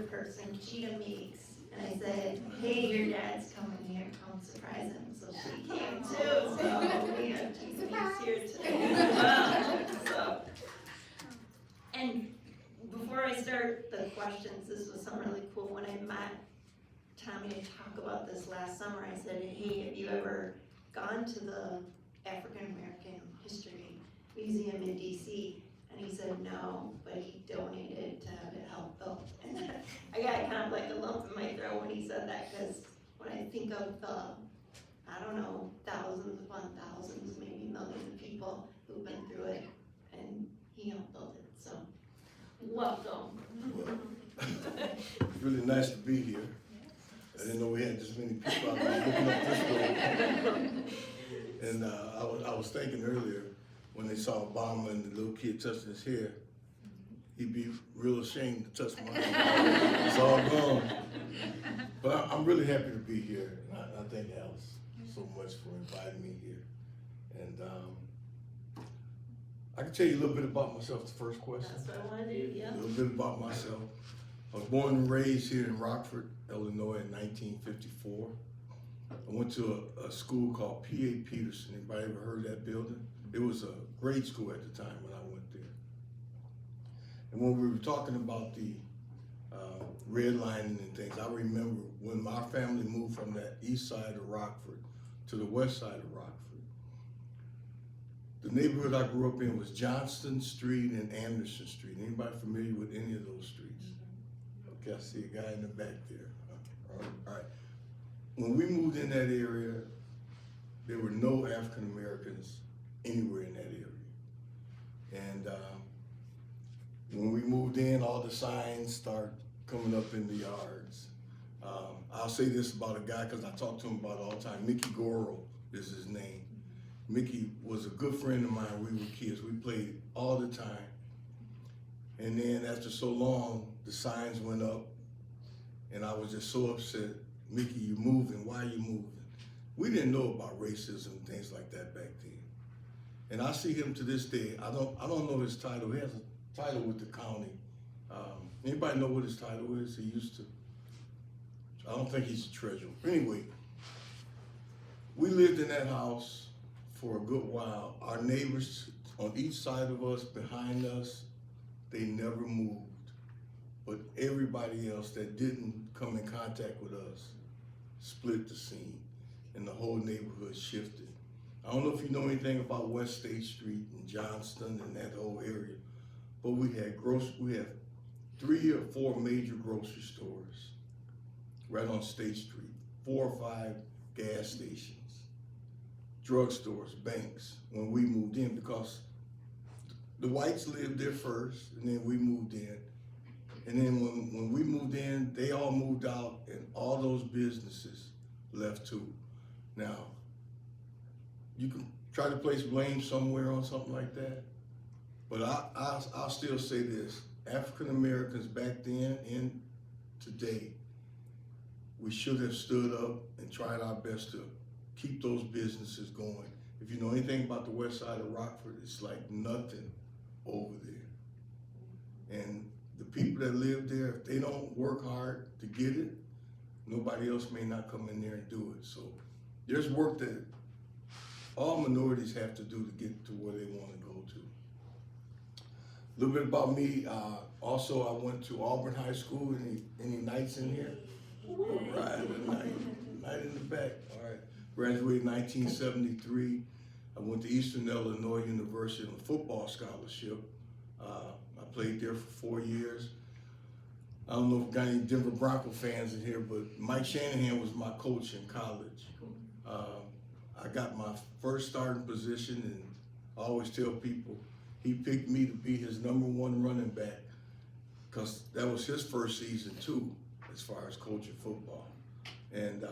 older person, Cheetah Meeks, and I said, hey, your dad's coming here, come surprise him. So she came too, so we have Cheetah Meeks here today. So, and before I start the questions, this was something really cool. When I met Tommy to talk about this last summer, I said, hey, have you ever gone to the African American History Museum in DC? And he said no, but he donated to have it help built. And I got kind of like a lump in my throat when he said that, because when I think of the, I don't know, thousands upon thousands, maybe millions of people who've been through it, and he helped build it. So, welcome. It's really nice to be here. I didn't know we had this many people out there looking up this way. And I was thinking earlier, when they saw Obama and the little kid touching his hair, he'd be real ashamed to touch mine. It's all gone. But I'm really happy to be here. And I thank Alice so much for inviting me here. And I can tell you a little bit about myself, the first question. That's what I want to do, yeah. A little bit about myself. I was born and raised here in Rockford, Illinois in 1954. I went to a school called P.A. Peterson. Anybody ever heard of that building? It was a grade school at the time when I went there. And when we were talking about the redlining and things, I remember when my family moved from that east side of Rockford to the west side of Rockford. The neighborhood I grew up in was Johnston Street and Anderson Street. Anybody familiar with any of those streets? Okay, I see a guy in the back there. All right. When we moved in that area, there were no African Americans anywhere in that area. And when we moved in, all the signs started coming up in the yards. I'll say this about a guy, because I talk to him about it all the time. Mickey Goro is his name. Mickey was a good friend of mine when we were kids. We played all the time. And then after so long, the signs went up, and I was just so upset. Mickey, you moving, why you moving? We didn't know about racism and things like that back then. And I see him to this day. I don't know his title. He has a title with the county. Anybody know what his title is? He used to. I don't think he's the treasurer. Anyway, we lived in that house for a good while. Our neighbors on each side of us, behind us, they never moved. But everybody else that didn't come in contact with us split the scene, and the whole neighborhood shifted. I don't know if you know anything about West State Street and Johnston and that whole area, but we had 3 or 4 major grocery stores right on State Street, 4 or 5 gas stations, drugstores, banks, when we moved in, because the whites lived there first, and then we moved in. And then when we moved in, they all moved out, and all those businesses left too. Now, you can try to place blame somewhere on something like that, but I'll still say this. African Americans back then and today, we should have stood up and tried our best to keep those businesses going. If you know anything about the west side of Rockford, it's like nothing over there. And the people that live there, if they don't work hard to get it, nobody else may not come in there and do it. So there's work that all minorities have to do to get to where they want to go to. A little bit about me. Also, I went to Auburn High School. Any Knights in here? All right, Knight in the back. All right. Graduated in 1973. I went to Eastern Illinois University on a football scholarship. I played there for 4 years. I don't know if we've got any Denver Bronco fans in here, but Mike Shanahan was my coach in college. I got my first starting position, and I always tell people he picked me to be his #1 running back, because that was his first season too, as far as coaching football. And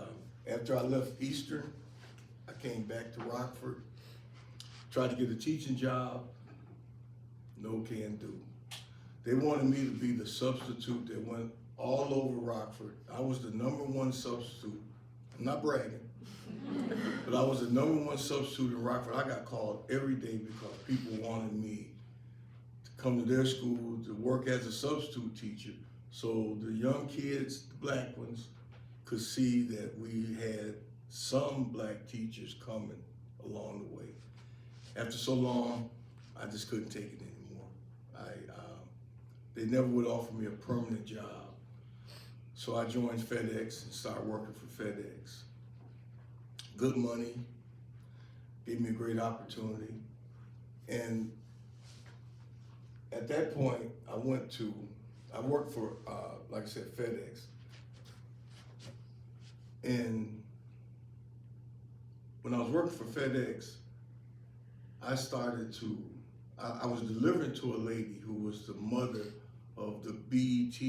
after I left Eastern, I came back to Rockford, tried to get a teaching job, no can do. They wanted me to be the substitute that went all over Rockford. I was the #1 substitute. I'm not bragging, but I was the #1 substitute in Rockford. I got called every day because people wanted me to come to their school to work as a substitute teacher So the young kids, the black ones, could see that we had some black teachers coming along the way. After so long, I just couldn't take it anymore. They never would offer me a permanent job. So I joined FedEx and started working for FedEx. Good money, gave me a great opportunity. And at that point, I worked for, like I said, FedEx. And when I was working for FedEx, I was delivering to a lady who was the mother of the BET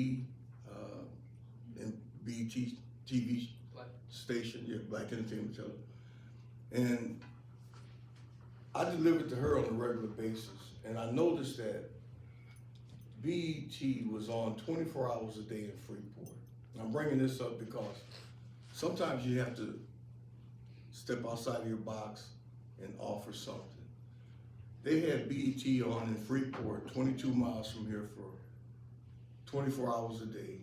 and BET TV station, Black Entertainment Television. And I delivered to her on a regular basis, and I noticed that BET was on 24 hours a day in Freeport. And I'm bringing this up because sometimes you have to step outside of your box and offer something. They had BET on in Freeport, 22 miles from here, for 24 hours a day.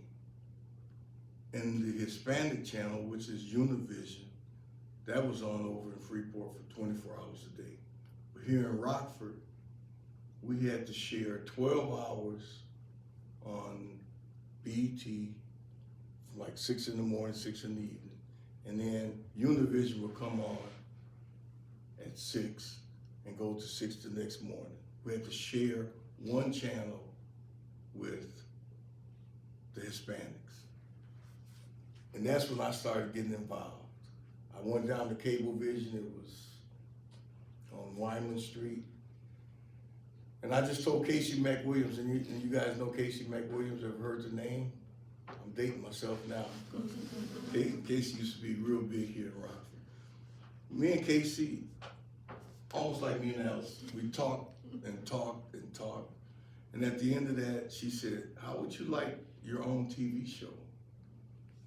And the Hispanic channel, which is Univision, that was on over in Freeport for 24 hours a day. But here in Rockford, we had to share 12 hours on BET from like 6 in the morning, 6 in the evening. And then Univision would come on at 6 and go to 6 the next morning. We had to share one channel with the Hispanics. And that's when I started getting involved. I went down to Cablevision. It was on Wyman Street. And I just told Casey McWilliams, and you guys know Casey McWilliams, ever heard the name? I'm dating myself now. Casey used to be real big here in Rockford. Me and Casey, almost like me and Alice, we talked and talked and talked. And at the end of that, she said, how would you like your own TV show?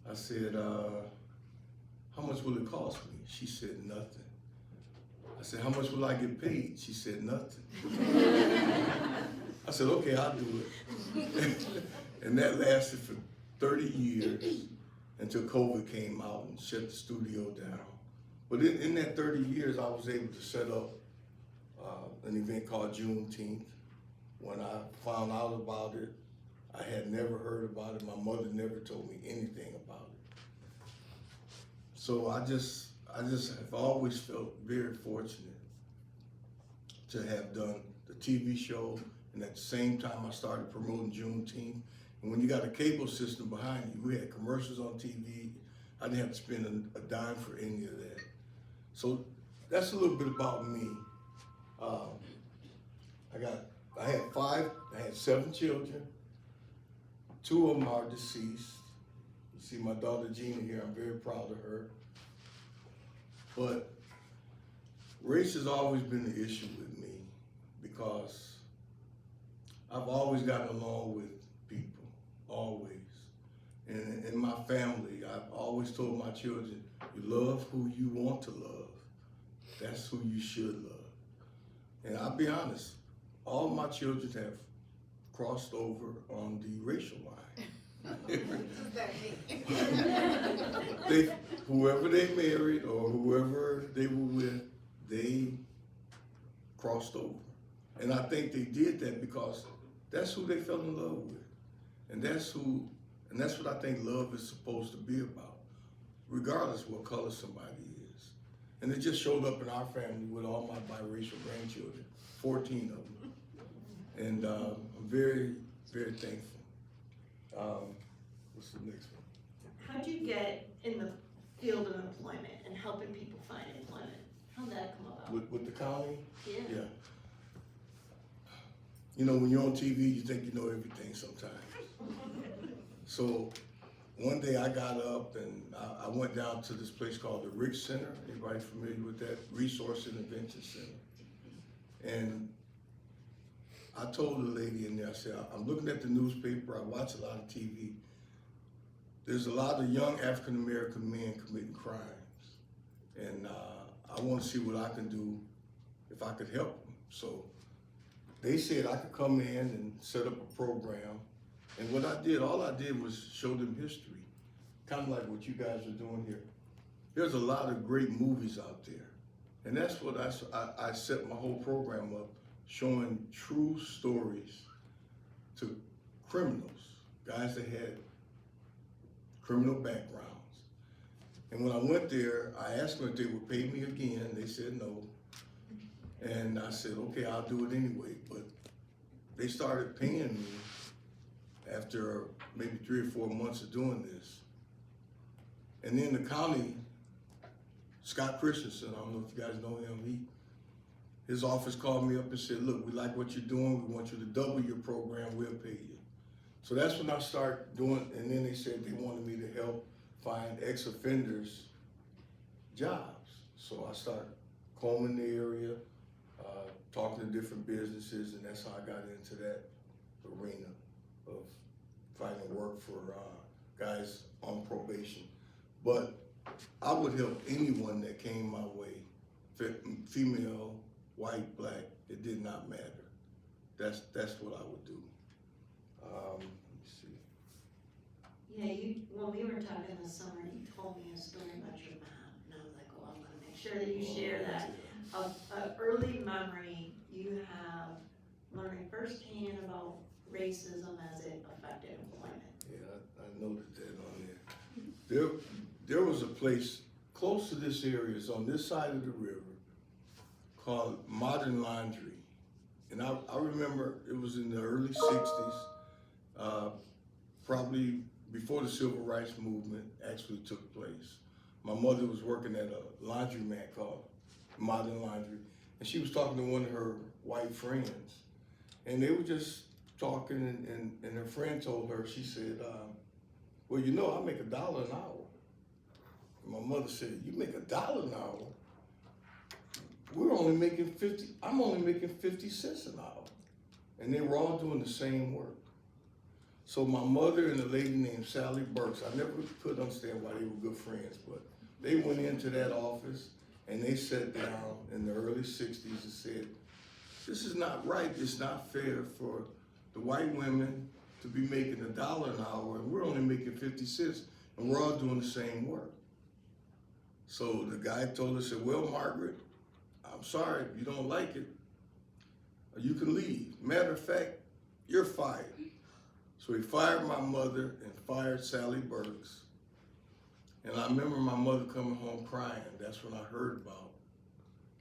I said, how much will it cost me? She said, nothing. I said, how much will I get paid? She said, nothing. I said, okay, I'll do it. And that lasted for 30 years until COVID came out and shut the studio down. But in that 30 years, I was able to set up an event called Juneteenth. When I found out about it, I had never heard about it. My mother never told me anything about it. So I just have always felt very fortunate to have done the TV show, and at the same time I started promoting Juneteenth. And when you got a cable system behind you, we had commercials on TV. I didn't have to spend a dime for any of that. So that's a little bit about me. I had 7 children. 2 of them are deceased. You see my daughter Gina here, I'm very proud of her. But race has always been an issue with me because I've always gotten along with people, always. And in my family, I've always told my children, you love who you want to love. That's who you should love. And I'll be honest, all my children have crossed over on the racial line. Whoever they married or whoever they were with, they crossed over. And I think they did that because that's who they fell in love with. And that's what I think love is supposed to be about, regardless what color somebody is. And it just showed up in our family with all my biracial grandchildren, 14 of them. And I'm very, very thankful. What's the next one? How'd you get in the field of employment and helping people find employment? How'd that come about? With the county? Yeah. You know, when you're on TV, you think you know everything sometimes. So one day I got up and I went down to this place called the Rich Center. Anybody familiar with that? Resource and Invention Center. And I told the lady in there, I said, I'm looking at the newspaper, I watch a lot of TV. There's a lot of young African-American men committing crimes. And I want to see what I can do if I could help them. So they said I could come in and set up a program And what all I did was show them history, kind of like what you guys are doing here. There's a lot of great movies out there. And that's what I set my whole program up, showing true stories to criminals, guys that had criminal backgrounds. And when I went there, I asked them if they would pay me again. They said no. And I said, okay, I'll do it anyway. But they started paying me after maybe 3 or 4 months of doing this. And then the county, Scott Christensen, I don't know if you guys know him, his office called me up and said, look, we like what you're doing. We want you to double your program. We'll pay you. So that's when I started doing, and then they said they wanted me to help find ex-offenders jobs. So I started combing the area, talking to different businesses, and that's how I got into that arena of finding work for guys on probation. But I would help anyone that came my way, female, white, black, it did not matter. That's what I would do. Let me see. Yeah, when we were talking this summer, you told me a story about your mom, and I was like, oh, I'm gonna make sure that you share that. An early memory you have learning firsthand about racism as it affected employment. Yeah, I noted that on there. There was a place close to this area, it's on this side of the river, called Modern Laundry. And I remember it was in the early 60s, probably before the Civil Rights Movement actually took place. My mother was working at a laundromat called Modern Laundry, and she was talking to one of her white friends, and they were just talking, and her friend told her, she said, well, you know, I make $1 an hour. And my mother said, you make $1 an hour? I'm only making 50 cents an hour. And they were all doing the same work. So my mother and a lady named Sally Burks, I never could understand why they were good friends, but they went into that office and they sat down in the early 60s and said, this is not right, it's not fair for the white women to be making $1 an hour and we're only making 50 cents and we're all doing the same work. So the guy told her, said, well, Margaret, I'm sorry, if you don't like it, you can leave. Matter of fact, you're fired. So he fired my mother and fired Sally Burks. And I remember my mother coming home crying. That's when I heard about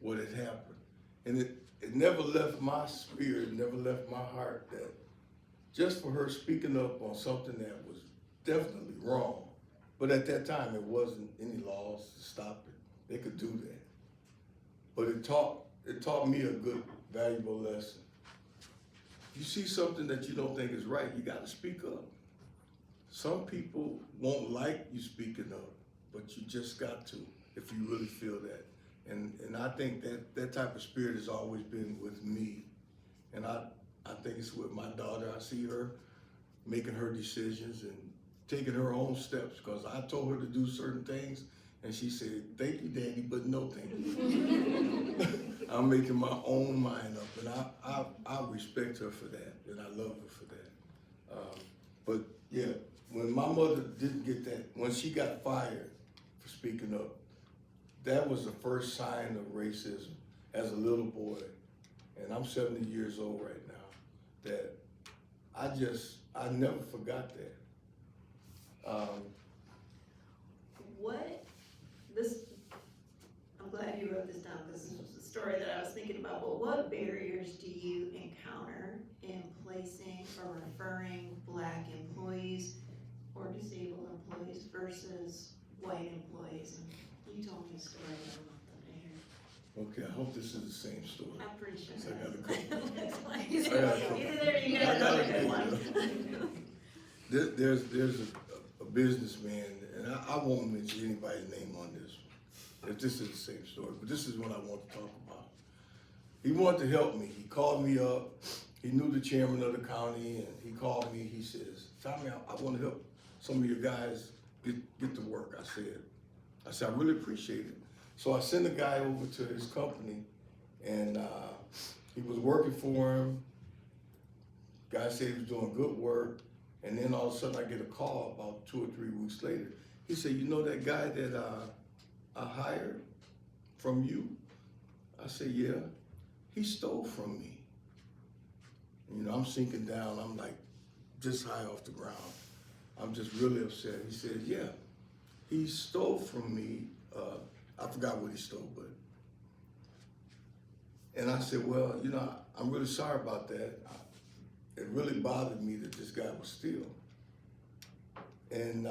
what had happened. And it never left my spirit, never left my heart that just for her speaking up on something that was definitely wrong, but at that time there wasn't any laws to stop it. They could do that. But it taught me a good, valuable lesson. If you see something that you don't think is right, you gotta speak up. Some people won't like you speaking up, but you just got to, if you really feel that. And I think that type of spirit has always been with me. And I think it's with my daughter. I see her making her decisions and taking her own steps, because I told her to do certain things and she said, thank you, Daddy, but no thank you. I'm making my own mind up, and I respect her for that, and I love her for that. But yeah, when my mother didn't get that, when she got fired for speaking up, that was the first sign of racism as a little boy. And I'm 70 years old right now, that I never forgot that. I'm glad you wrote this down because this was the story that I was thinking about, but what barriers do you encounter in placing or referring Black employees or disabled employees versus white employees? And you told me a story that I want them to hear. Okay, I hope this is the same story. I'm pretty sure. So I gotta Either there you got another good one. There's a businessman, and I won't mention anybody's name on this one, if this is the same story, but this is what I want to talk about. He wanted to help me. He called me up. He knew the chairman of the county, and he called me. He says, Tommy, I want to help some of your guys get to work. I said, I really appreciate it. So I sent a guy over to his company, and he was working for him. Guy said he was doing good work. And then all of a sudden I get a call about 2 or 3 weeks later. He said, you know that guy that I hired from you? I said, yeah. He stole from me. You know, I'm sinking down. I'm like just high off the ground. I'm just really upset. He said, yeah, he stole from me. I forgot what he stole, but. And I said, well, you know, I'm really sorry about that. It really bothered me that this guy would steal. And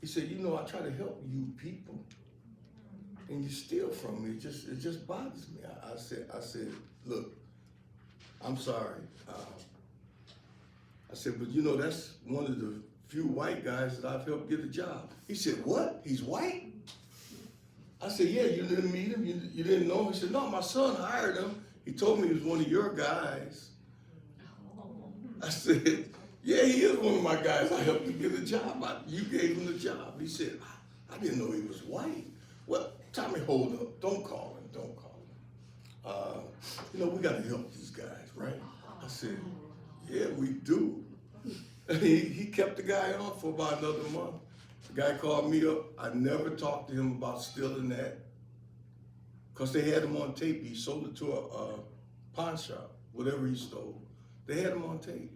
he said, you know, I try to help you people, and you steal from me. It just bothers me. I said, look, I'm sorry. I said, but you know, that's one of the few white guys that I've helped get a job. He said, what? He's white? I said, yeah, you didn't meet him? You didn't know him? He said, no, my son hired him. He told me he was one of your guys. I said, yeah, he is one of my guys. I helped him get a job. You gave him the job. He said, I didn't know he was white. Well, Tommy, hold up. Don't call him. Don't call him. You know, we got to help these guys, right? I said, yeah, we do. He kept the guy on for about another month. The guy called me up. I never talked to him about stealing that because they had him on tape. He sold it to a pawn shop, whatever he stole. They had him on tape.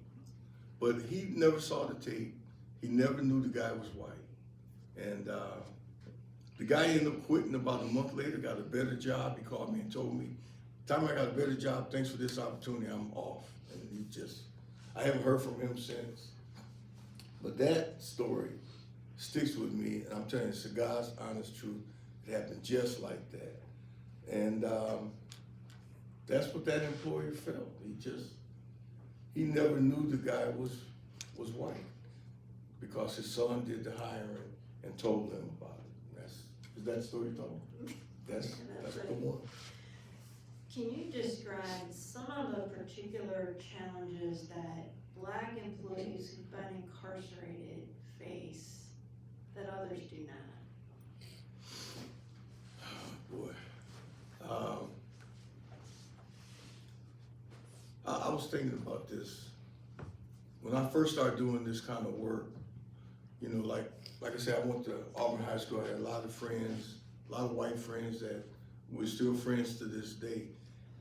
But he never saw the tape. He never knew the guy was white. And the guy ended up quitting about a month later, got a better job. He called me and told me, Tommy, I got a better job. Thanks for this opportunity. I'm off. And I haven't heard from him since. But that story sticks with me. And I'm telling you, it's the God's honest truth. It happened just like that. And that's what that employer felt. He never knew the guy was white because his son did the hiring and told them about it. Is that story told? That's the one. Can you describe some of the particular challenges that Black employees who've been incarcerated face that others do not? Oh, boy. I was thinking about this. When I first started doing this kind of work, you know, like I said, I went to Auburn High School. I had a lot of friends, a lot of white friends that we're still friends to this day.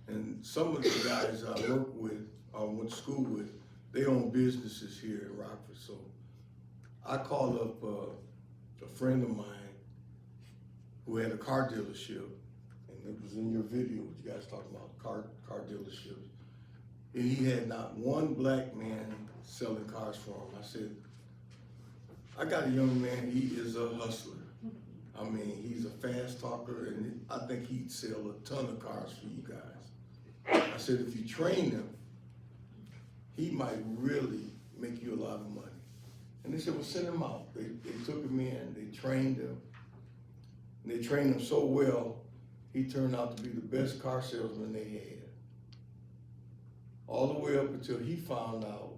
And some of the guys I work with, went to school with, they own businesses here in Rockford. So I called up a friend of mine who had a car dealership, and it was in your video, what you guys talking about, car dealerships. And he had not one Black man selling cars for him. I said, I got a young man, he is a hustler. I mean, he's a fast talker, and I think he'd sell a ton of cars for you guys. I said, if you train him, he might really make you a lot of money. And they said, well, send him out. They took him in, they trained him. And they trained him so well, he turned out to be the best car salesman they had. All the way up until he found out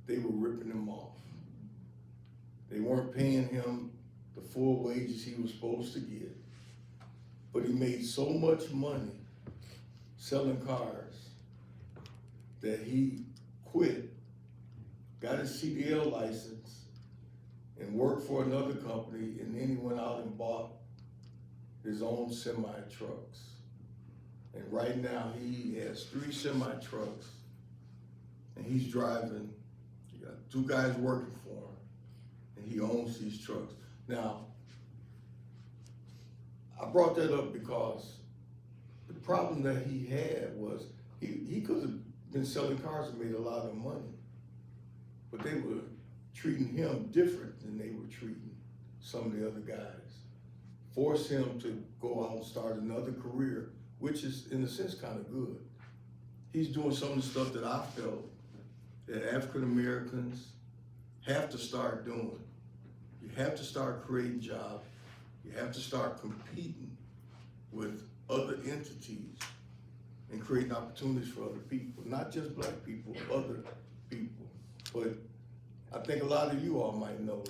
they were ripping him off. They weren't paying him the full wages he was supposed to get. But he made so much money selling cars that he quit, got his CDL license, and worked for another company, and then he went out and bought his own semi-trucks. And right now he has 3 semi-trucks, and he's driving, he got 2 guys working for him, and he owns these trucks. Now, I brought that up because the problem that he had was he could have been selling cars and made a lot of money, but they were treating him different than they were treating some of the other guys. Forced him to go out and start another career, which is in a sense kind of good. He's doing some of the stuff that I felt that African Americans have to start doing. You have to start creating jobs. You have to start competing with other entities and creating opportunities for other people, not just Black people, other people. But I think a lot of you all might know,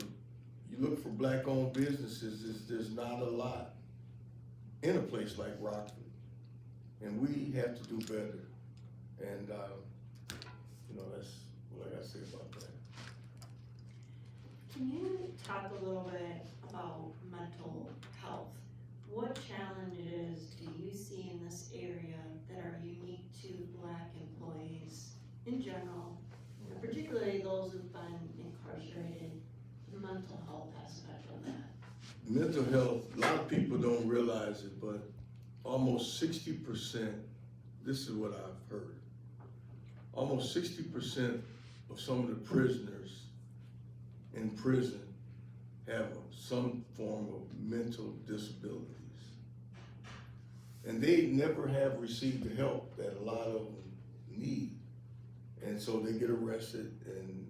you look for Black-owned businesses, there's not a lot in a place like Rockford. And we have to do better. And, you know, that's what I got to say about that. Can you talk a little bit about mental health? What challenges do you see in this area that are unique to Black employees in general, and particularly those who've been incarcerated, the mental health aspect of that? Mental health, a lot of people don't realize it, but almost 60%, this is what I've heard, almost 60% of some of the prisoners in prison have some form of mental disabilities. And they never have received the help that a lot of them need. And so they get arrested and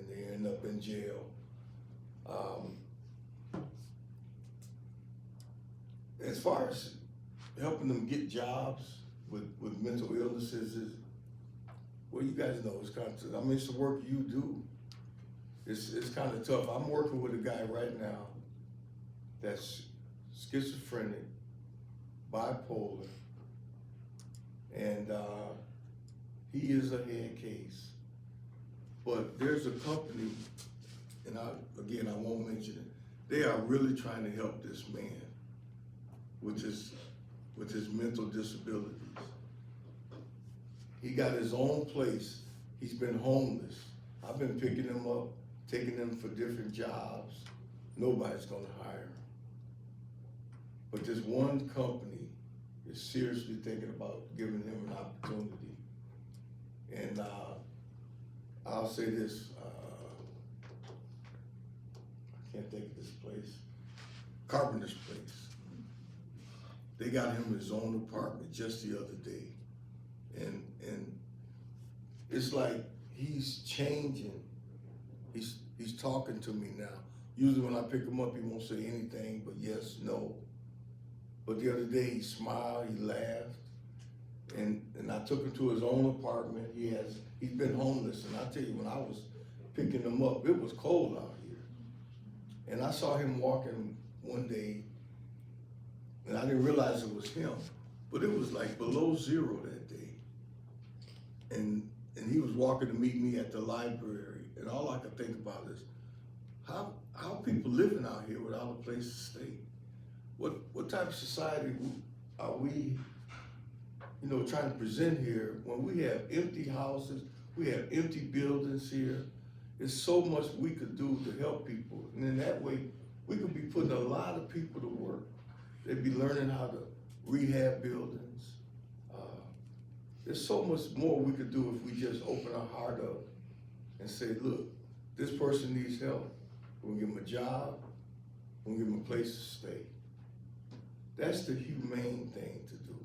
they end up in jail. As far as helping them get jobs with mental illnesses, is, well, you guys know it's kind of, I mean, it's the work you do. It's kind of tough. I'm working with a guy right now that's schizophrenic, bipolar, and he is a head case. But there's a company, and I won't mention it, they are really trying to help this man with his mental disabilities. He got his own place. He's been homeless. I've been picking him up, taking him for different jobs. Nobody's gonna hire him. But this one company is seriously thinking about giving him an opportunity. And I'll say this, I can't think of this place, Carpenter's Place. They got him his own apartment just the other day. And it's like he's changing. He's talking to me now. Usually when I pick him up, he won't say anything but yes, no. But the other day he smiled, he laughed, and I took him to his own apartment. He's been homeless, and I tell you, when I was picking him up, it was cold out here. And I saw him walking one day, and I didn't realize it was him, but it was like below zero that day. And he was walking to meet me at the library, and all I could think about is, how people living out here without a place to stay? What type of society are we, trying to present here when we have empty houses, we have empty buildings here? There's so much we could do to help people, and in that way, we could be putting a lot of people to work. They'd be learning how to rehab buildings. There's so much more we could do if we just open our heart up and say, look, this person needs help. We'll give them a job, we'll give them a place to stay. That's the humane thing to do.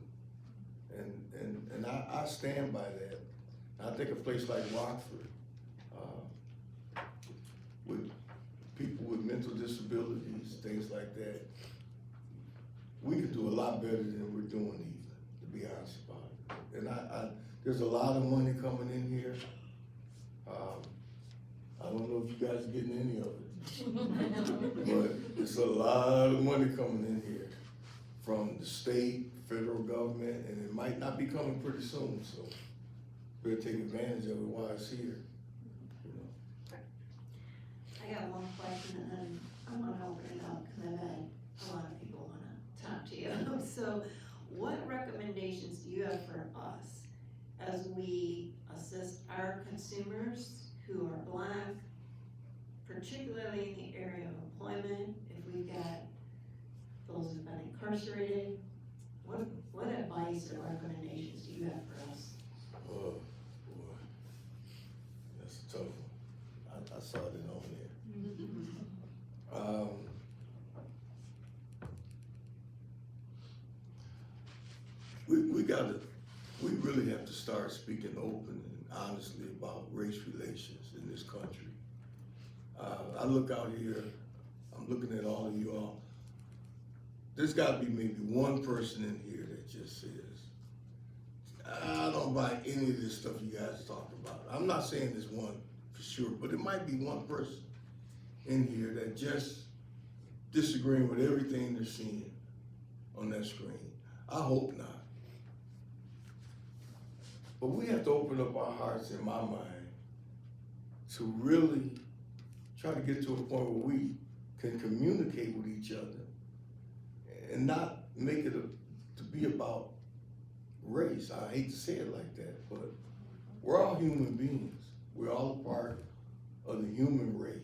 And I stand by that. And I think a place like Rockford, with people with mental disabilities, things like that, we could do a lot better than we're doing even, to be honest about it. And there's a lot of money coming in here. I don't know if you guys are getting any of it, but it's a lot of money coming in here from the state, federal government, and it might not be coming pretty soon, so better take advantage of it while it's here. I got one question, and then I want to open it up because I bet a lot of people want to talk to you. So, what recommendations do you have for us as we assist our consumers who are Black, particularly in the area of employment? If we've got those who've been incarcerated, what advice or recommendations do you have for us? Oh, boy, that's a tough one. I saw it on there. We really have to start speaking open and honestly about race relations in this country. I look out here, I'm looking at all of you all. There's gotta be maybe one person in here that just says, I don't buy any of this stuff you guys talk about. I'm not saying there's one for sure, but it might be one person in here that just disagreeing with everything they're seeing on that screen. I hope not. But we have to open up our hearts, in my mind, to really try to get to a point where we can communicate with each other and not make it to be about race. I hate to say it like that, but we're all human beings. We're all a part of the human race.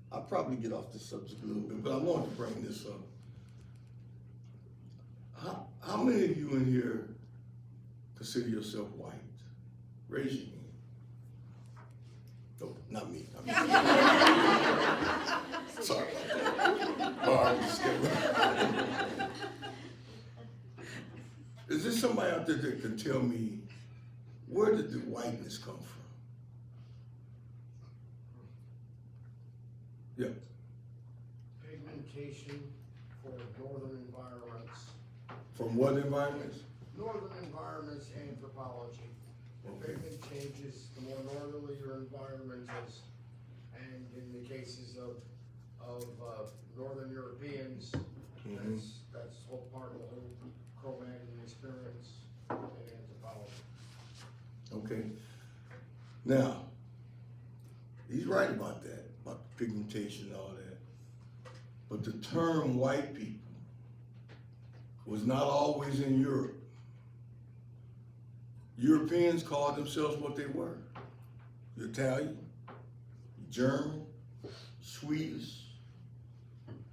I'll probably get off the subject a little bit, but I wanted to bring this up. How many of you in here consider yourself white? Raise your hand. No, not me. Sorry. Just kidding. Is there somebody out there that can tell me where did the whiteness come from? Yeah. Pigmentation for northern environments. From what environments? Northern environments, anthropology. The pigment changes the more northerly your environment is. And in the cases of Northern Europeans, that's whole part of the whole Cro-Magnon experience in anthropology. Okay. Now, he's right about that, about pigmentation and all that. But the term white people was not always in Europe. Europeans called themselves what they were. Italian, German, Swedish.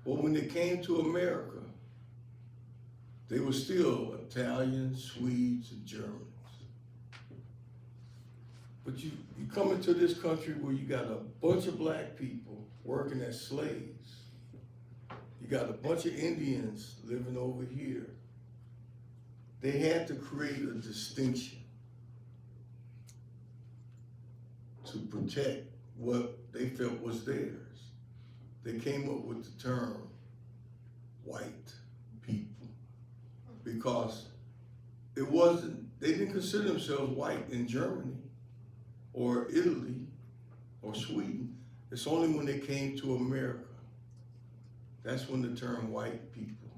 But when they came to America, they were still Italians, Swedes, and Germans. But you come into this country where you got a bunch of black people working as slaves. You got a bunch of Indians living over here. They had to create a distinction to protect what they felt was theirs. They came up with the term white people because they didn't consider themselves white in Germany or Italy or Sweden. It's only when they came to America. That's when the term white people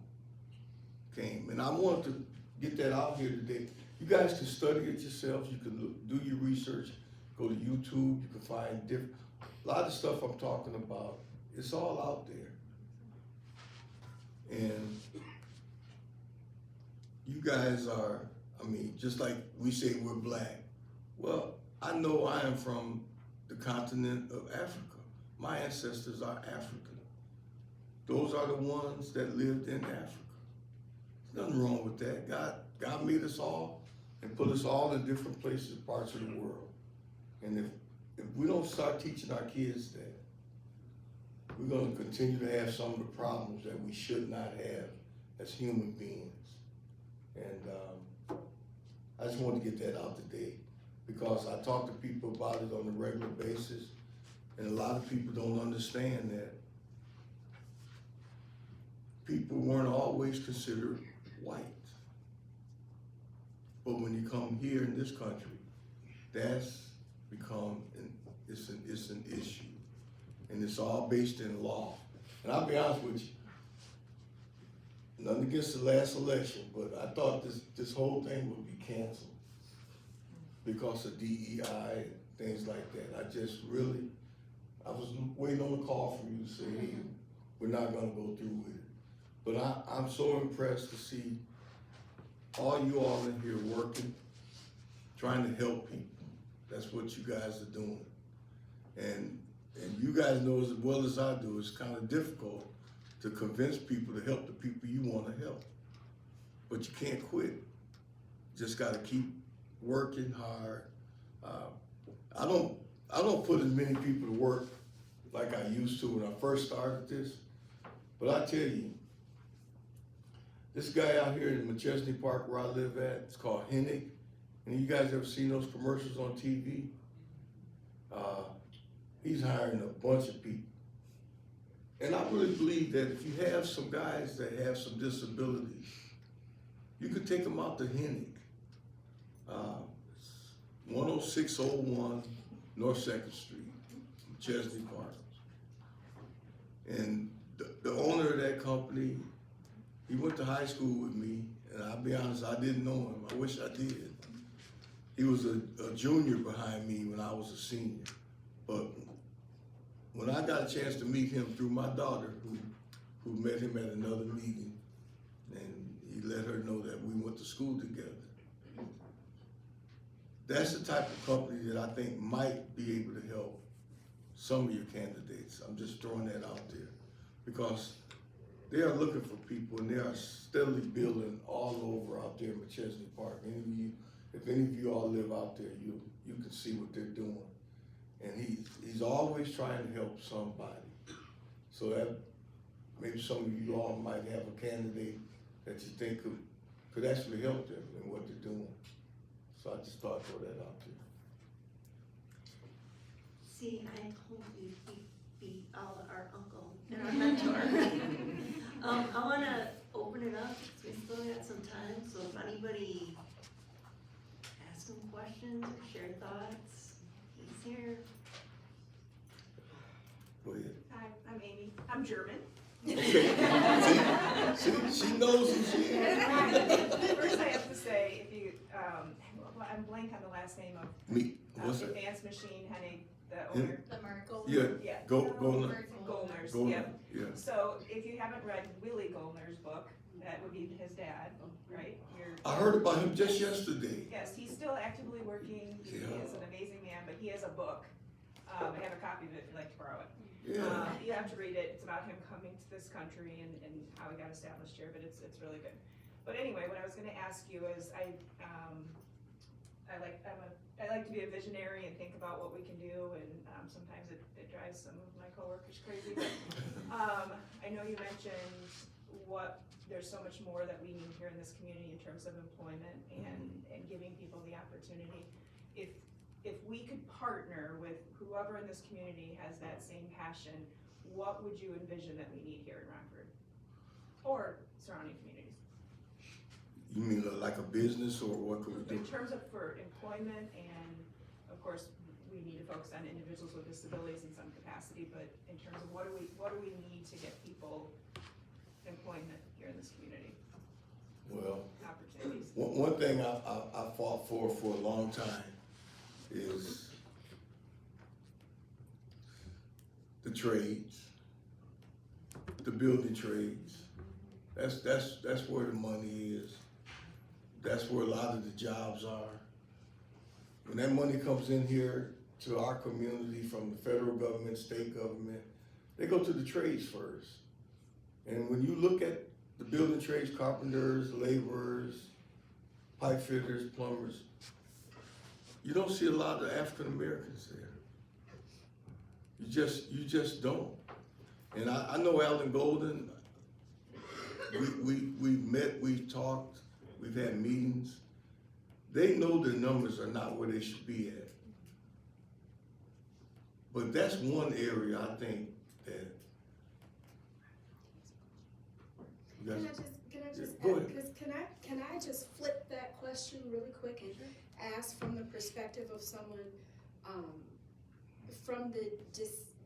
came. And I wanted to get that out here today. You guys can study it yourselves. You can do your research. Go to YouTube. You can find a lot of stuff I'm talking about. It's all out there. And you guys are, just like we say we're black. Well, I know I am from the continent of Africa. My ancestors are African. Those are the ones that lived in Africa. There's nothing wrong with that. God made us all and put us all in different places, parts of the world. And if we don't start teaching our kids that, we're going to continue to have some of the problems that we should not have as human beings. And I just wanted to get that out today because I talk to people about it on a regular basis, and a lot of people don't understand that people weren't always considered white. But when you come here in this country, that's become it's an issue. And it's all based in law. And I'll be honest with you, nothing against the last election, but I thought this whole thing would be canceled because of DEI and things like that. I was waiting on a call from you to say, hey, we're not gonna go through with it. But I'm so impressed to see all you all in here working, trying to help people. That's what you guys are doing. And you guys know as well as I do, it's kind of difficult to convince people to help the people you want to help. But you can't quit. You just got to keep working hard. I don't put as many people to work like I used to when I first started this. But I tell you, this guy out here in McChesney Park where I live at, it's called Hennig. And you guys ever seen those commercials on TV? He's hiring a bunch of people. And I really believe that if you have some guys that have some disabilities, you could take them out to Hennig. 10601 North 2nd Street, Chesney Park. And the owner of that company, he went to high school with me, and I'll be honest, I didn't know him. I wish I did. He was a junior behind me when I was a senior. But when I got a chance to meet him through my daughter, who met him at another meeting, and he let her know that we went to school together. That's the type of company that I think might be able to help some of your candidates. I'm just throwing that out there because they are looking for people and they are steadily building all over out there in McChesney Park. If any of you all live out there, you can see what they're doing. And he's always trying to help somebody. So that maybe some of you all might have a candidate that you think could actually help them in what they're doing. So I just thought I'd throw that out there. See, I told you he beat out our uncle and our mentor. I wanna open it up, 'cause we still got some time, so if anybody has some questions or share thoughts, he's here. Go ahead. Hi, I'm Amy. I'm German. Okay. See, she knows who she is. First, I have to say, if you, well, I'm blank on the last name of Me, what's that? Advanced Machine Hennig, the owner. The Mark. Yeah, Yeah. Goldner. Goldner's, Goldner, yeah. yeah. So if you haven't read Willie Goldner's book, that would be his dad, right? I heard about him just yesterday. Yes, he's still actively working. He Yeah. is an amazing man, but he has a book. I have a copy of it if you'd like to borrow it. Yeah. You have to read it. It's about him coming to this country and how he got established here, but it's really good. But anyway, what I was gonna ask you is, I like to be a visionary and think about what we can do, and sometimes it drives some of my coworkers crazy. But I know you mentioned there's so much more that we need here in this community in terms of employment and giving people the opportunity. If we could partner with whoever in this community has that same passion, what would you envision that we need here in Rockford? Or surrounding communities? You mean like a business or what could we do? In terms of for employment, and of course, we need to focus on individuals with disabilities in some capacity, but in terms of what do we need to get people employment here in this community? Well, Opportunities. one thing I fought for a long time is the trades, the building trades. That's where the money is. That's where a lot of the jobs are. When that money comes in here to our community from the federal government, state government, they go to the trades first. And when you look at the building trades, carpenters, laborers, pipe fitters, plumbers, you don't see a lot of African Americans there. You just don't. And I know Alan Golden. We've met, we've talked, we've had meetings. They know their numbers are not where they should be at. But that's one area I think that. Can I just Go add, ahead. because can I just flip that question really quick and ask from the perspective of someone, from the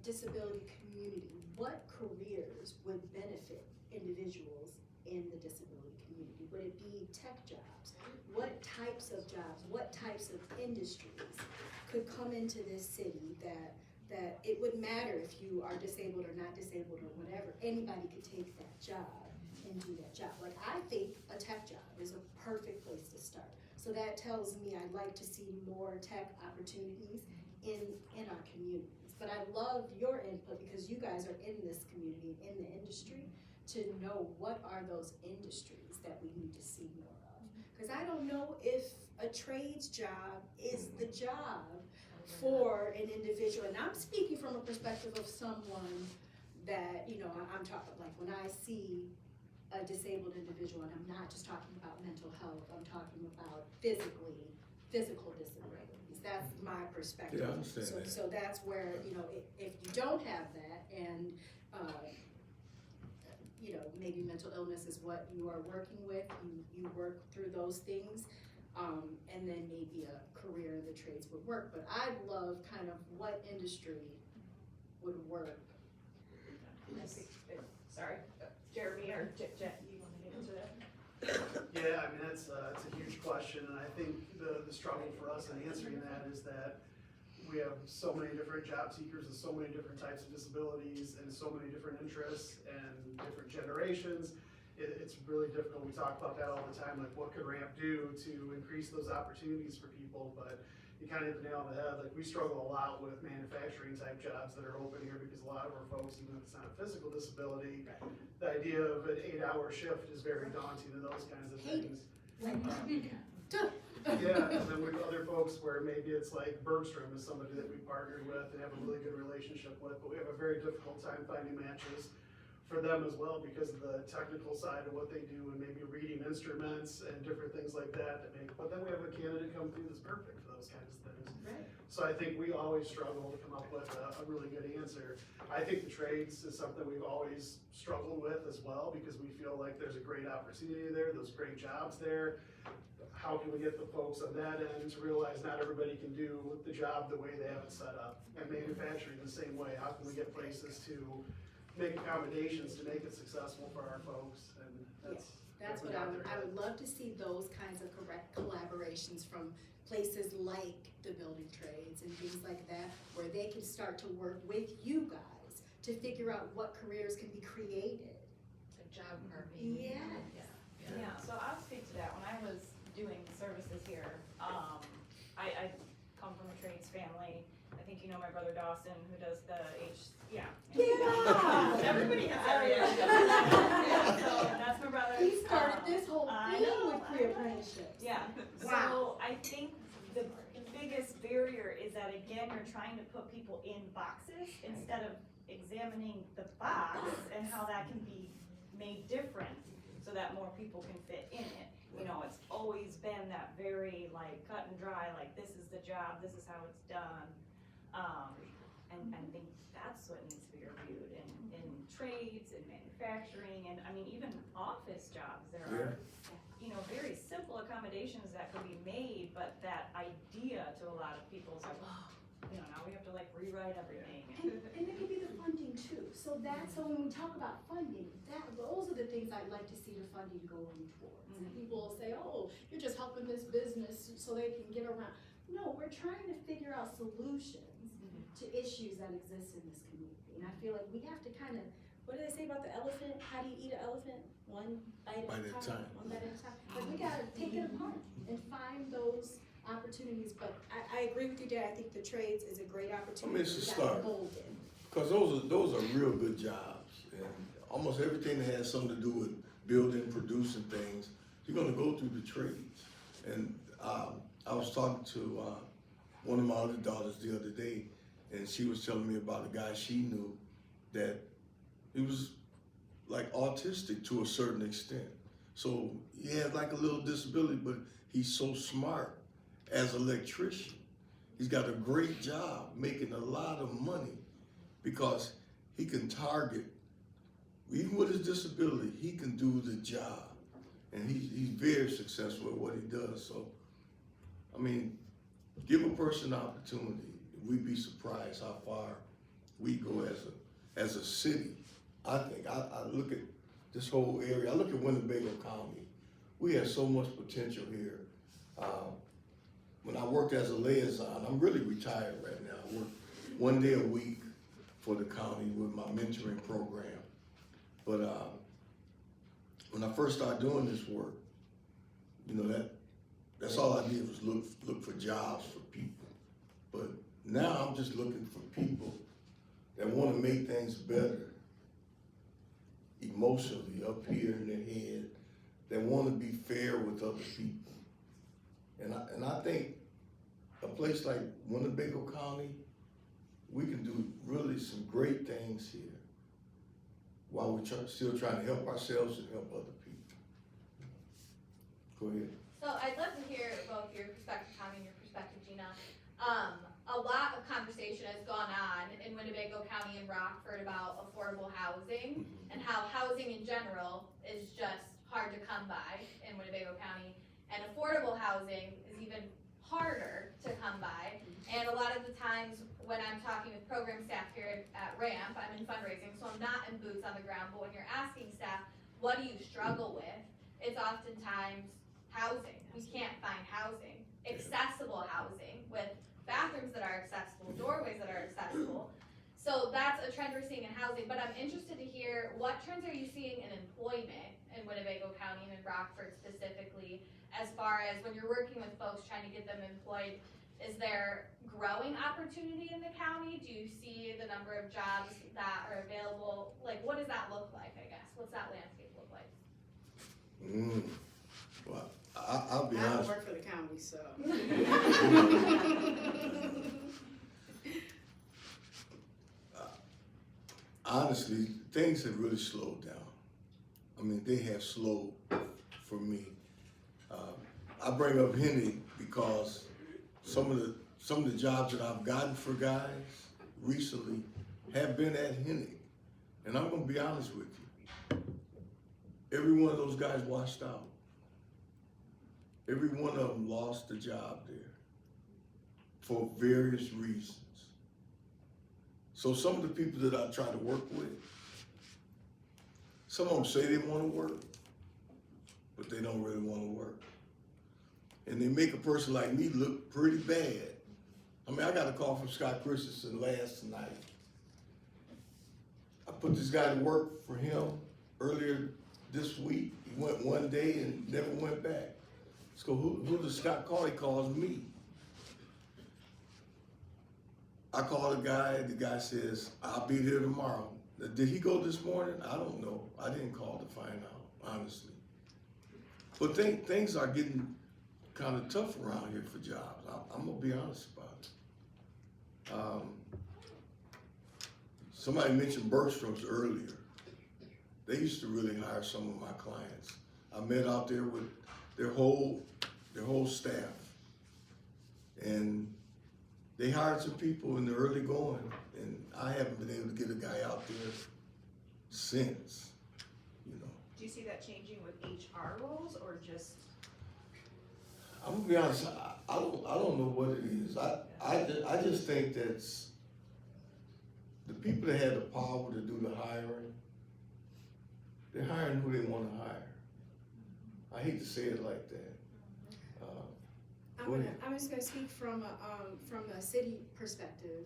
disability community, what careers would benefit individuals in the disability community? Would it be tech jobs? What types of jobs, what types of industries could come into this city that it would matter if you are disabled or not disabled or whatever, anybody could take that job and do that job. Like, I think a tech job is a perfect place to start. So that tells me I'd like to see more tech opportunities in our communities. But I love your input because you guys are in this community, in the industry, to know what are those industries that we need to see more of. Because I don't know if a trades job is the job for an individual. And I'm speaking from a perspective of someone that, I'm talking, like, when I see a disabled individual, and I'm not just talking about mental health, I'm talking about physical disabilities. That's my perspective. Yeah, I understand that. So that's where, if you don't have that, and, maybe mental illness is what you are working with, you work through those things, and then maybe a career in the trades would work. But I'd love kind of what industry would work. Sorry, Jeremy or Jen, you want to answer that? Yeah, I mean, that's a huge question, and I think the struggle for us in answering that is that we have so many different job seekers and so many different types of disabilities and so many different interests and different generations. It's really difficult. We talk about that all the time, like what could RAMP do to increase those opportunities for people, but you kind of hit the nail on the head. Like we struggle a lot with manufacturing type jobs that are open here because a lot of our folks, even if it's not a physical disability, the idea of an 8-hour shift is very daunting to those kinds of things. Yeah, and then with other folks where maybe it's like Bergstrom is somebody that we partnered with and have a really good relationship with, but we have a very difficult time finding matches for them as well because of the technical side of what they do and maybe reading instruments and different things like that make, but then we have a candidate come through that's perfect for those kinds of things. Right. So I think we always struggle to come up with a really good answer. I think the trades is something we've always struggled with as well because we feel like there's a great opportunity there, there's great jobs there. How can we get the folks on that end to realize not everybody can do the job the way they have it set up? And manufacturing the same way, how can we get places to make accommodations to make it successful for our folks? And That's what I would love to see those kinds of correct collaborations from places like the building trades and things like that, where they can start to work with you guys to figure out what careers can be created. The job market. Yes. Yeah, so I'll speak to that. When I was doing services here, I come from a trades family. I think you know my brother Dawson, who does the Yeah. Everybody has that reaction. So that's my brother. He started this whole I thing know, with career apprenticeships. Yeah, Wow. so I think the biggest barrier is that again, you're trying to put people in boxes instead of examining the box and how that can be made different so that more people can fit in it. You know, it's always been that very like cut and dry, like this is the job, this is how it's done. And I think that's what needs to be reviewed in trades and manufacturing and I mean even office jobs. There are you know, very simple accommodations that could be made, but that idea to a lot of people is like, oh, you know, now we have to like rewrite everything. And it could be the funding too. So when we talk about funding, those are the things I'd like to see the funding going towards. And people will say, oh, you're just helping this business so they can get around. No, we're trying to figure out solutions to issues that exist in this community. And I feel like we have to kind of, what do they say about the elephant? How do you eat an elephant? One bite at a time. One bite at a time. Like we gotta take it apart and find those opportunities. But I agree with you, Dad. I think the trades is a great opportunity. it's a We got start. golden. Because those are real good jobs, and almost everything that has something to do with building, producing things, you're gonna go through the trades. And I was talking to one of my other daughters the other day, and she was telling me about a guy she knew that he was like autistic to a certain extent. So he had like a little disability, but he's so smart as an electrician. He's got a great job, making a lot of money because he can target, even with his disability, he can do the job. And he's very successful at what he does. So, I mean, give a person an opportunity. We'd be surprised how far we go as a city. I think, I look at this whole area, I look at Winnebago County. We have so much potential here. When I worked as a liaison, I'm really retired right now. I work one day a week for the county with my mentoring program. But when I first started doing this work, you know, that's all I did was look for jobs for people. But now I'm just looking for people that want to make things better emotionally up here in their head, that want to be fair with other people. And I think a place like Winnebago County, we can do really some great things here while we're still trying to help ourselves and help other people. Go ahead. So I'd love to hear both your perspective, Tommy, and your perspective, Gina. A lot of conversation has gone on in Winnebago County and Rockford about affordable housing and how housing in general is just hard to come by in Winnebago County. And affordable housing is even harder to come by. And a lot of the times when I'm talking with program staff here at RAMP, I'm in fundraising, so I'm not in boots on the ground, but when you're asking staff, what do you struggle with? it's oftentimes housing. We can't find housing, accessible housing with bathrooms that are accessible, doorways that are accessible. So that's a trend we're seeing in housing, but I'm interested to hear what trends are you seeing in employment in Winnebago County and in Rockford specifically, as far as when you're working with folks trying to get them employed. Is there growing opportunity in the county? Do you see the number of jobs that are available? Like, what does that look like, I guess? What's that landscape look like? Well, I'll be I don't honest. work for the county, so. Honestly, things have really slowed down. I mean, they have slowed for me. I bring up Henny because some of the jobs that I've gotten for guys recently have been at Henny. And I'm gonna be honest with you. Every one of those guys washed out. Every one of them lost a job there for various reasons. So some of the people that I try to work with, some of them say they want to work, but they don't really want to work. And they make a person like me look pretty bad. I mean, I got a call from Scott Christensen last night. I put this guy to work for him earlier this week. He went one day and never went back. So who does Scott call? He calls me. I call the guy says, I'll be there tomorrow. Did he go this morning? I don't know. I didn't call to find out, honestly. But things are getting kind of tough around here for jobs. I'm gonna be honest about it. Somebody mentioned Bergstrom's earlier. They used to really hire some of my clients. I met out there with their whole staff. And they hired some people in the early going, and I haven't been able to get a guy out there since, you know. Do you see that changing with HR roles or just? I'm gonna be honest, I don't know what it is. I just think that's the people that had the power to do the hiring, they're hiring who they wanna hire. I hate to say it like that. I'm just gonna speak from a city perspective.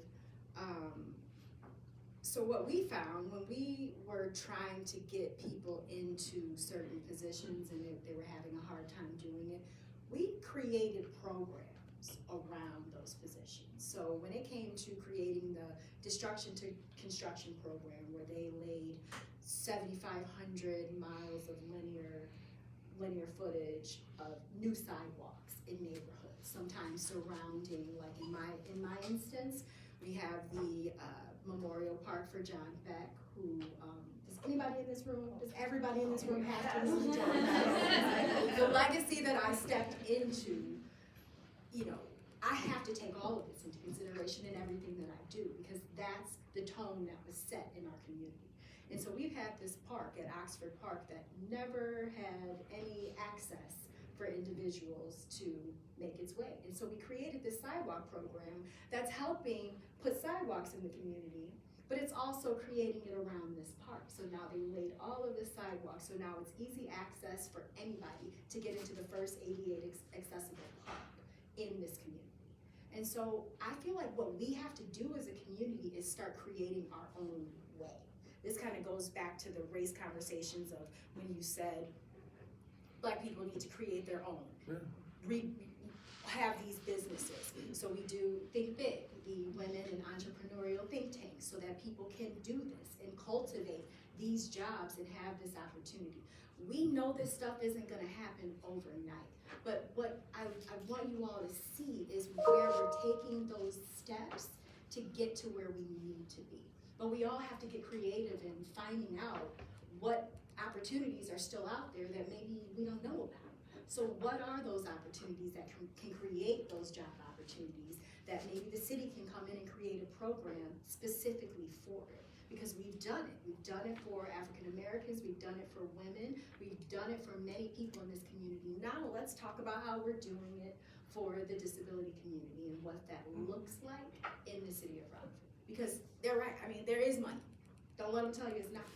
So what we found when we were trying to get people into certain positions and they were having a hard time doing it, we created programs around those positions. So when it came to creating the destruction to construction program where they laid 7,500 miles of linear footage of new sidewalks in neighborhoods, sometimes surrounding, like in my instance, we have the Memorial Park for John Beck, who, does anybody in this room, does everybody in this room have to know John Beck? The legacy that I stepped into, you know, I have to take all of this into consideration in everything that I do, because that's the tone that was set in our community. And so we've had this park at Oxford Park that never had any access for individuals to make its way. And so we created this sidewalk program that's helping put sidewalks in the community, but it's also creating it around this park. So now they laid all of the sidewalks, so now it's easy access for anybody to get into the first ADA accessible park in this community. And so I feel like what we have to do as a community is start creating our own way. This kind of goes back to the race conversations of when you said Black people need to create their own, have these businesses. So we do Think Big, the women in entrepreneurial think tanks, so that people can do this and cultivate these jobs and have this opportunity. We know this stuff isn't gonna happen overnight, but what I want you all to see is where we're taking those steps to get to where we need to be. But we all have to get creative in finding out what opportunities are still out there that maybe we don't know about. So what are those opportunities that can create those job opportunities that maybe the city can come in and create a program specifically for it? Because we've done it. We've done it for African Americans, we've done it for women, we've done it for many people in this community. Now let's talk about how we're doing it for the disability community and what that looks like in the city of Rockford. Because they're right, I mean, there is money. Don't let them tell you it's not.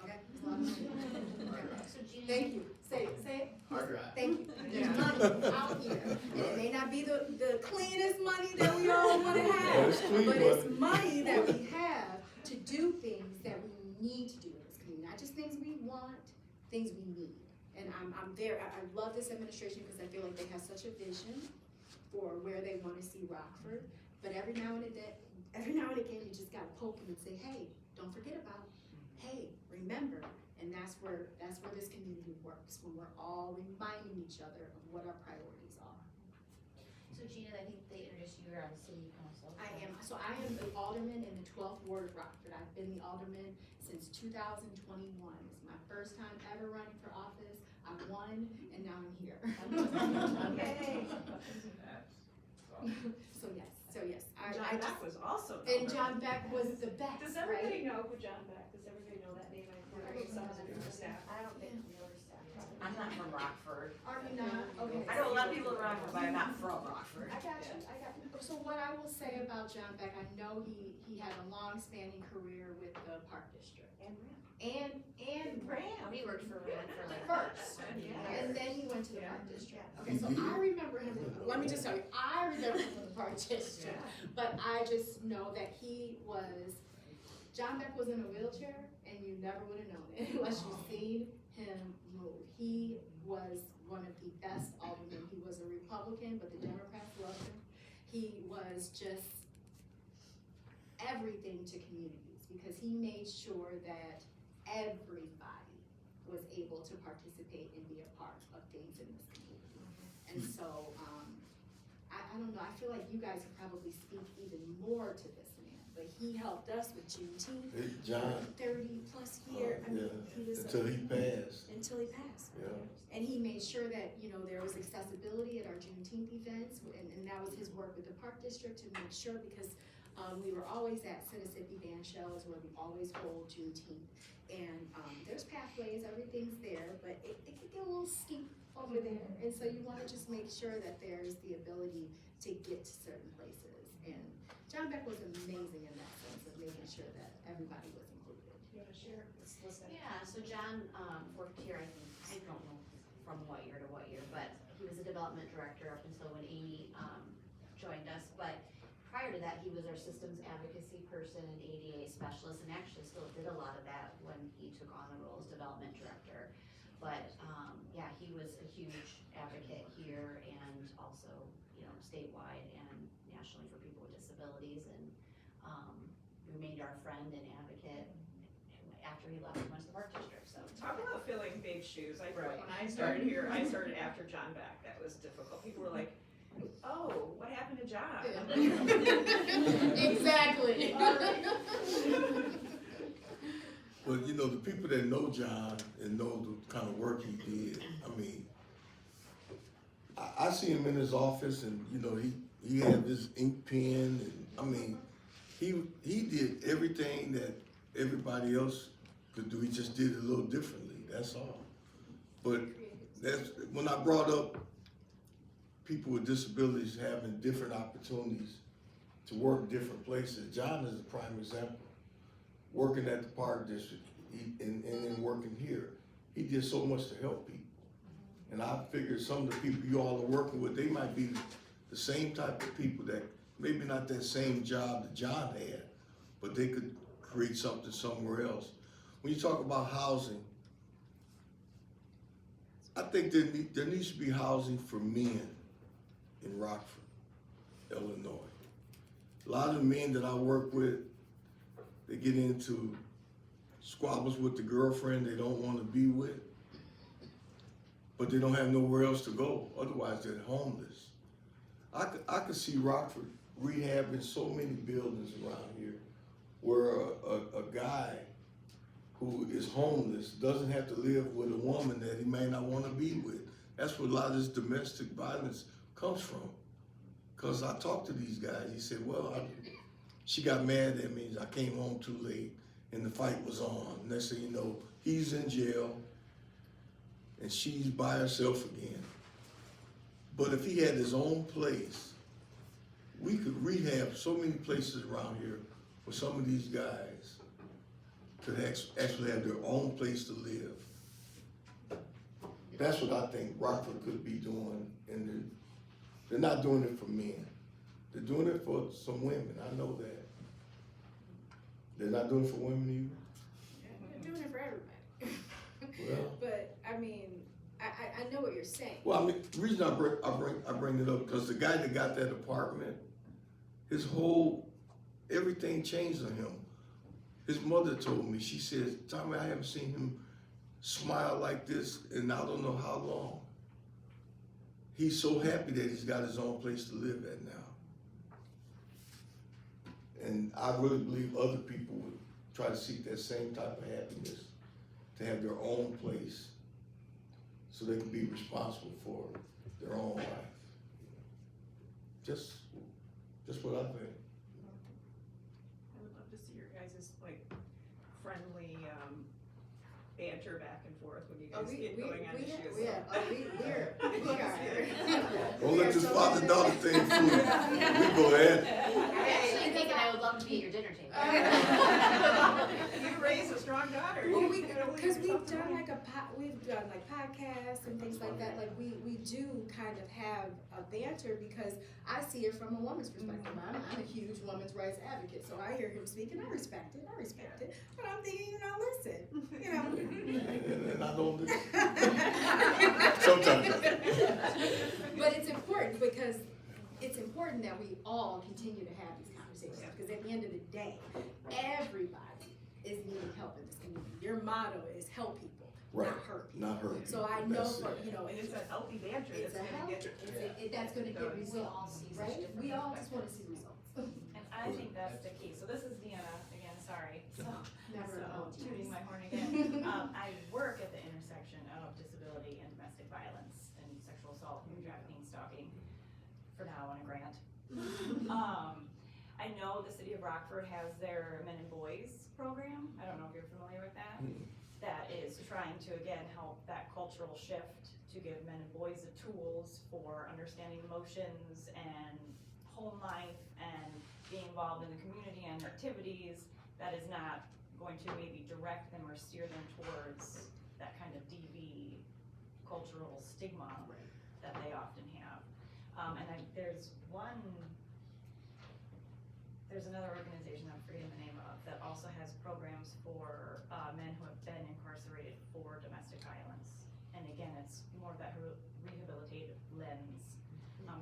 Okay? It's a lot of money. So Gina. Thank you. Say it. Hard drive. Thank you. There's money out here. And it may not be the cleanest money that we all wanna have, it's clean but it's money. money that we have to do things that we need to do in this community. Not just things we want, things we need. And I love this administration because I feel like they have such a vision for where they wanna see Rockford. But every now and again, you just gotta poke them and say, hey, don't forget about, hey, remember. And that's where this community works, when we're all reminding each other of what our priorities are. So Gina, I think they introduced you, you're on the city council. I am the alderman in the 12th Ward of Rockford. I've been the alderman since 2021. It's my first time ever running for office. I won, and now I'm here. Okay. So yes. John Beck was also. And John Beck was the best, Does right? everybody know who John Beck, does everybody know that name? I know some of the staff. I don't think we noticed that. I'm not from Rockford. Are you not? Okay. I know a lot of people in Rockford, but I'm not from Rockford. I got you. So what I will say about John Beck, I know he had a long-standing career with the Park District. And Ram. He worked for Ram for like. first, Yeah. and then he went to the Park District. Okay, He so did? I remember him, let me just tell you, I remember him from the Park District. But I just know that John Beck was in a wheelchair, and you never would have known it unless you seen him move. He was one of the best aldermen. He was a Republican, but the Democrats loved him. He was just everything to communities because he made sure that everybody was able to participate and be a part of things in this community. And so, I don't know, I feel like you guys could probably speak even more to this man, but he helped us with Juneteenth. Hey, John. 30 plus year, I mean, Yeah, he was. until he passed. Until he passed. Yeah. And he made sure that, there was accessibility at our Juneteenth events, and that was his work with the Park District to make sure, because we were always at Mississippi Band Shells where we always hold Juneteenth. And there's pathways, everything's there, but it can get a little steep over there. And so you wanna just make sure that there's the ability to get to certain places. And John Beck was amazing in that sense of making sure that everybody was included. You wanna share? Let's listen. Yeah, so John, worked here, I don't know from what year to what year, but he was a development director up until when Amy, joined us, but prior to that, he was our systems advocacy person and ADA specialist, and actually still did a lot of that when he took on the role as development director. But, yeah, he was a huge advocate here and also, statewide and nationally for people with disabilities, and, remained our friend and advocate after he left and went to the Park District, so. Talk about filling big shoes. Right. When I started here, I started after John Beck. That was difficult. People were like, oh, what happened to John? Exactly. Well, the people that know John and know the kind of work he did, I mean, I see him in his office and, he had this ink pen and, I mean, he did everything that everybody else could do. He just did it a little differently, that's all. But when I brought up people with disabilities having different opportunities to work different places, John is a prime example. Working at the Park District and then working here, he did so much to help people. And I figured some of the people you all are working with, they might be the same type of people that, maybe not that same job that John had, but they could create something somewhere else. When you talk about housing, I think there needs to be housing for men in Rockford, Illinois. A lot of the men that I work with, they get into squabbles with the girlfriend they don't want to be with, but they don't have nowhere else to go. Otherwise, they're homeless. I could see Rockford rehabbing so many buildings around here where a guy who is homeless doesn't have to live with a woman that he may not want to be with. That's where a lot of this domestic violence comes from. Because I talked to these guys, he said, well, she got mad at me, I came home too late, and the fight was on. Next thing you know, he's in jail, and she's by herself again. But if he had his own place, we could rehab so many places around here where some of these guys could actually have their own place to live. That's what I think Rockford could be doing, and they're not doing it for men. They're doing it for some women, I know that. They're not doing it for women We're doing it for everybody. either? Well, But, I mean, I know what you're saying. well, I mean, the reason I bring it up, because the guy that got that apartment, his whole, everything changed on him. His mother told me, she said, Tommy, I haven't seen him smile like this in I don't know how long. He's so happy that he's got his own place to live at now. And I really believe other people would try to seek that same type of happiness, to have their own place so they can be responsible for their own life. Just what I think. I would love to see your guys' like friendly banter back and forth when you guys get going on issues. We are. Don't let this father-daughter thing fool you. We go ahead. I actually think I would love to be at your dinner table. You raised a strong daughter. Well, You gotta leave because we've yourself done alone. we've done like podcasts and things like that, like we do kind of have a banter because I see it from a woman's perspective. I'm a huge women's rights advocate, so I hear him speak and I respect it, but I'm thinking, listen, And I don't listen. Sometimes. But it's important because it's important that we all continue to have these conversations, because at the end of the day, everybody is needing help in this community. Your motto is help people, Right. not hurt people. Not hurt. So I know That's for, it. And it's a healthy banter it's that's a gonna help, get. that's gonna get We all results, see such right? different We all just wanna see results. And I think that's the key. So this is Deanna again, sorry. Never So, apologize. tooting my horn again. I work at the intersection of disability and domestic violence and sexual assault and trafficking, stalking, for now on a grant. I know the city of Rockford has their Men and Boys program. I don't know if you're familiar with that. That is trying to, again, help that cultural shift to give men and boys the tools for understanding emotions and home life and being involved in the community and activities that is not going to maybe direct them or steer them towards that kind of DV cultural stigma that they often have. There's another organization I'm forgetting the name of that also has programs for men who have been incarcerated for domestic violence. And again, it's more of that rehabilitative lens.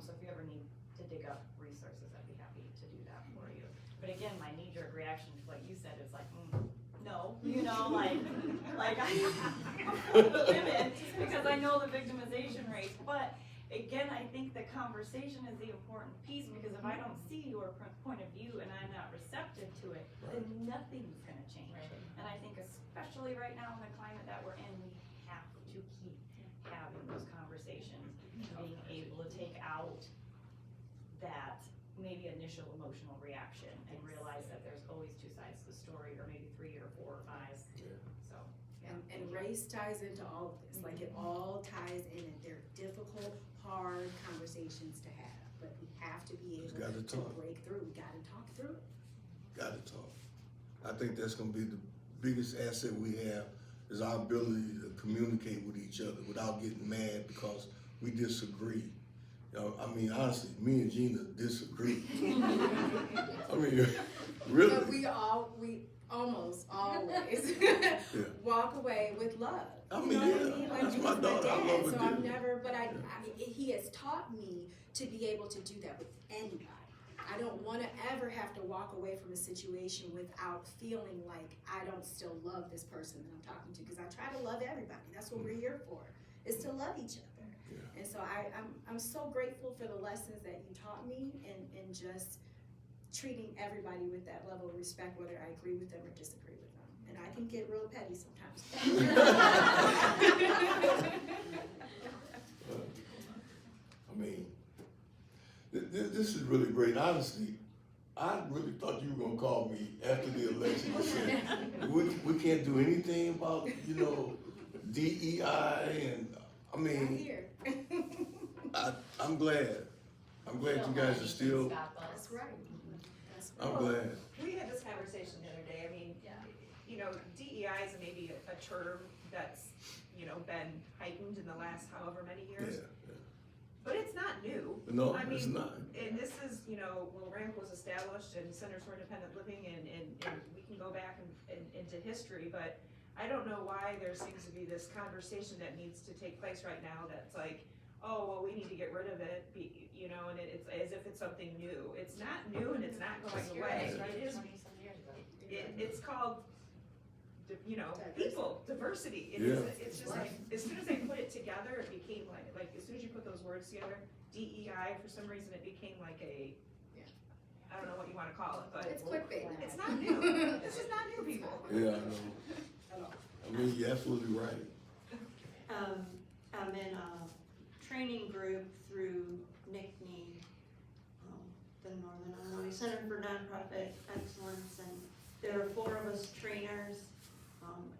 So if you ever need to dig up resources, I'd be happy to do that for you. But again, my knee-jerk reaction to what you said is like, no, like I women, because I know the victimization rate. But again, I think the conversation is the important piece, because if I don't see your point of view and I'm not receptive to it, then nothing's gonna change. And I think especially right now in the climate that we're in, we have to keep having those conversations, being able to take out that maybe initial emotional reaction and realize that there's always two sides to the story, or maybe 3 or 4 or 5. So, yeah. And race ties into all of this, like it all ties in, and they're difficult, hard conversations to have, but we have to be able gotta to talk. break through, we gotta talk through it. Gotta talk. I think that's gonna be the biggest asset we have, is our ability to communicate with each other without getting mad because we disagree. I mean, honestly, me and Gina disagree. I mean, really. But we almost always walk away with love. I You mean, know what yeah, I mean? Like, that's he's my daughter. I dad, love her so I'm dearly. never, but I mean, he has taught me to be able to do that with anybody. I don't wanna ever have to walk away from a situation without feeling like I don't still love this person that I'm talking to, because I try to love everybody. That's what we're here for, is to love each other. Yeah. And so I'm so grateful for the lessons that you taught me, and just treating everybody with that level of respect, whether I agree with them or disagree with them. And I can get real petty sometimes. I mean, this is really great. Honestly, I really thought you were gonna call me after the election and say, we can't do anything about, DEI, and, I I'm mean, here. I'm glad. I'm glad you guys are still, That's right. That's right. I'm glad. We had this conversation the other day. I mean, you know, DEI is maybe a term that's, you know, been heightened in the last however many years. Yeah. But it's not new. No, I it's mean, not. And this is, you know, when RAMP was established and Centers for Independent Living, and we can go back and into history, but I don't know why there seems to be this conversation that needs to take place right now that's like, oh, well, we need to get rid of it, you know, and it's as if it's something new. It's not new and it's not going away. It is, it's called, you know, people, diversity. It's just like, as soon as they put it together, it became like as soon as you put those words together, DEI, for some reason, it became like a, I don't know what you wanna call it, but It's clickbait. it's not new. This is not new, people. Yeah, I know. I mean, you're absolutely right. I'm in a training group through NICNE, the Northern Illinois Center for Nonprofit Excellence, and there are 4 of us trainers.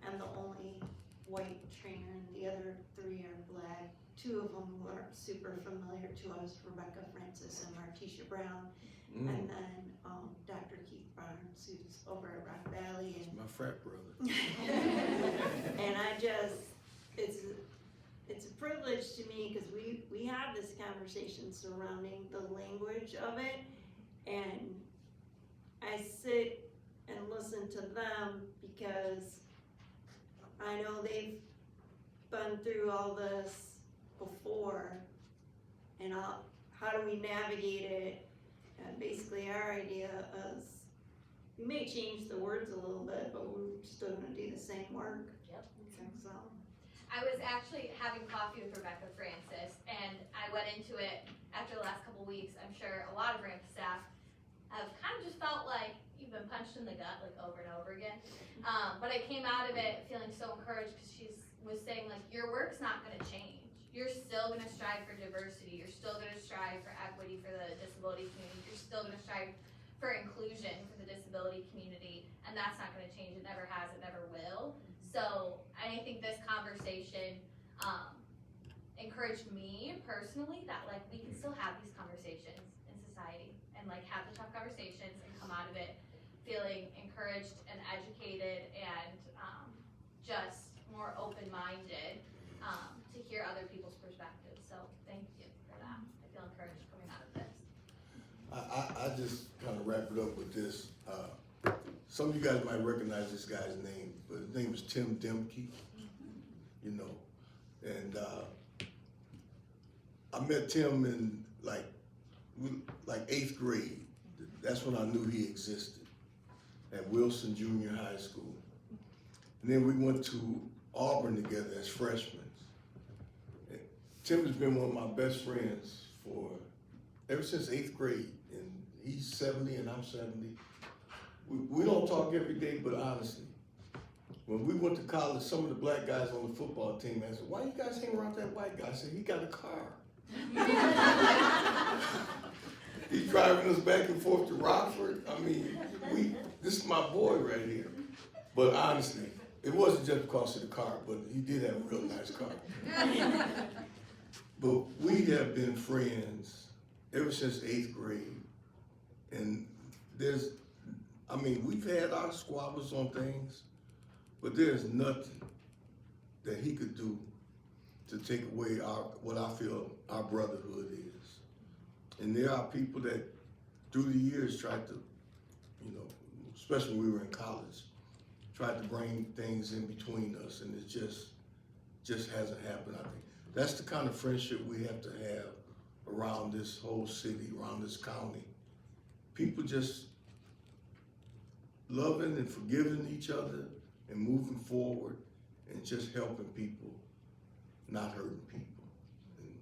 I'm the only white trainer, and the other 3 are black. 2 of them who are super familiar to us, Rebecca Francis and Martisha Brown, and then Dr. Keith Barnes, who's over at Rock Valley. He's my frat brother. And it's a privilege to me, because we have this conversation surrounding the language of it, and I sit and listen to them because I know they've been through all this before, and how do we navigate it? And basically our idea is, we may change the words a little bit, but we're still gonna do the same work. Yep. So. I was actually having coffee with Rebecca Francis, and I went into it after the last couple weeks. I'm sure a lot of RAMP staff have kind of just felt like you've been punched in the gut like over and over again. But I came out of it feeling so encouraged, because she was saying like, your work's not gonna change. You're still gonna strive for diversity. You're still gonna strive for equity for the disability community. You're still gonna strive for inclusion for the disability community, and that's not gonna change. It never has, it never will. So I think this conversation encouraged me personally that like we can still have these conversations in society and like have the tough conversations and come out of it feeling encouraged and educated and just more open-minded to hear other people's perspectives. So thank you for that. I feel encouraged coming out of this. I just kind of wrap it up with this. Some of you guys might recognize this guy's name, but his name is Tim Demke, you know. And I met Tim in like 8th grade. That's when I knew he existed, at Wilson Junior High School. And then we went to Auburn together as freshmen. And Tim has been one of my best friends ever since 8th grade. And he's 70 and I'm 70. We don't talk every day, but honestly, when we went to college, some of the black guys on the football team asked, why you guys hang around that white guy? I said, he got a car. He's driving us back and forth to Rockford. I mean, this is my boy right here. But honestly, it wasn't just because of the car, but he did have a real nice car. But we have been friends ever since 8th grade. And we've had our squabbles on things, but there's nothing that he could do to take away what I feel our brotherhood is. And there are people that through the years tried to, you know, especially when we were in college, tried to bring things in between us, and it just hasn't happened. I think that's the kind of friendship we have to have around this whole city, around this county. People just loving and forgiving each other and moving forward and just helping people, not hurting people. And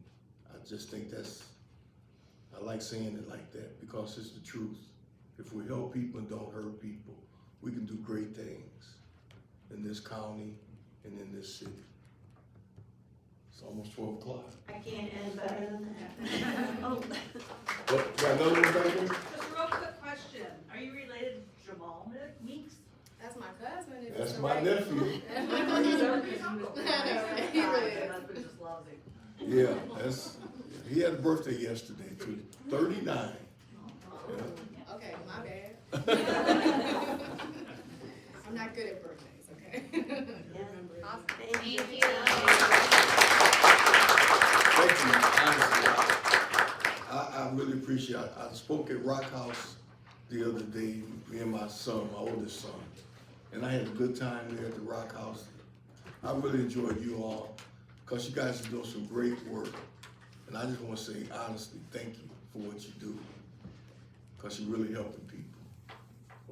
I just think I like saying it like that because it's the truth. If we help people and don't hurt people, we can do great things in this county and in this city. It's almost 12 o'clock. I can't end better than that. Oh. What, got another one back there? Just a real quick question. Are you related to Jamal Meeks? That's my cousin. if That's it's my right. nephew. He's he really is. husband just loves him. Yeah, he had a birthday yesterday too, 39. Yeah. Okay, my bad. I'm not good at birthdays. I spoke at Rock House the other day, me and my son, my oldest son, and I had a good time there at the Rock House. I really enjoyed you all, because you guys are doing some great work. And I just want to say honestly, thank you for what you do, because you're really helping people.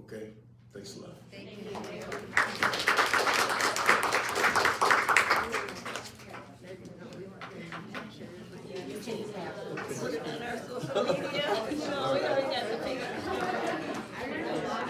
Okay? Thanks a lot. Thank Put it on our social media, you know, we gotta